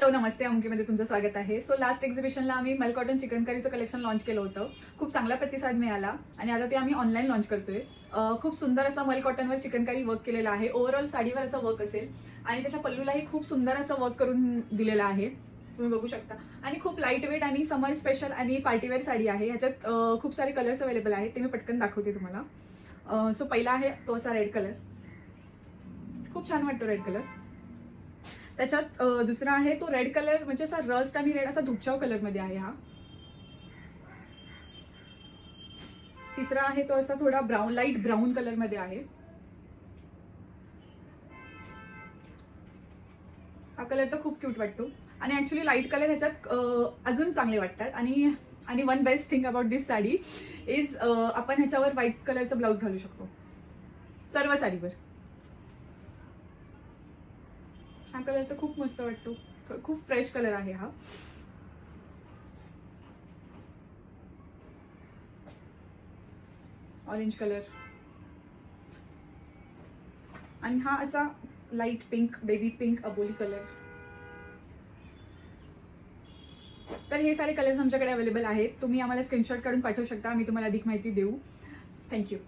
Hello नमस्ते, अमुकीमध्ये तुमचं स्वागत आहे. सो लास्ट एक्झिबिशनला आम्ही मल कॉटन चिकन करीचं कलेक्शन लॉन्च केलं होतं. खूप चांगला प्रतिसाद मिळाला आणि आता ते आम्ही ऑनलाईन लॉन्च करतोय. खूप सुंदर असं मल कॉटनवर चिकन करी वर्क केलेलं आहे. ओव्हरऑल साडीवर असं वर्क असेल आणि त्याच्या पल्लूलाही खूप सुंदर असं वर्क करून दिलेलं आहे, तुम्ही बघू शकता. आणि खूप लाईट वेट आणि समर स्पेशल आणि पार्टीवेअर साडी आहे. ह्याच्यात खूप सारे कलर्स अवेलेबल आहेत, ते मी पटकन दाखवते तुम्हाला. सो पहिला आहे तो असा रेड कलर, खूप छान वाटतो रेड कलर. त्याच्यात दुसरा आहे तो रेड कलर, म्हणजे असा रस्ट आणि रेड असा धुपचाव कलर मध्ये आहे हा. तिसरा आहे तो असा थोडा ब्राऊन, लाईट ब्राऊन कलर मध्ये आहे. हा कलर तर खूप क्यूट वाटतो आणि ऍक्च्युली लाईट कलर ह्याच्यात अजून चांगले वाटतात. आणि one best thing about this sari is आपण ह्याच्यावर व्हाईट कलरचा ब्लाउज घालू शकतो सर्व साडीवर. हा कलर तर खूप मस्त वाटतो, खूप फ्रेश कलर आहे हा. ऑरेंज कलर आणि हा असा लाईट पिंक, बेबी पिंक अबोली कलर. तर हे सारे कलर्स आमच्याकडे अवेलेबल आहेत. तुम्ही आम्हाला स्क्रीनशॉट काढून पाठवू शकता, आम्ही तुम्हाला अधिक माहिती देऊ. थँक्यू.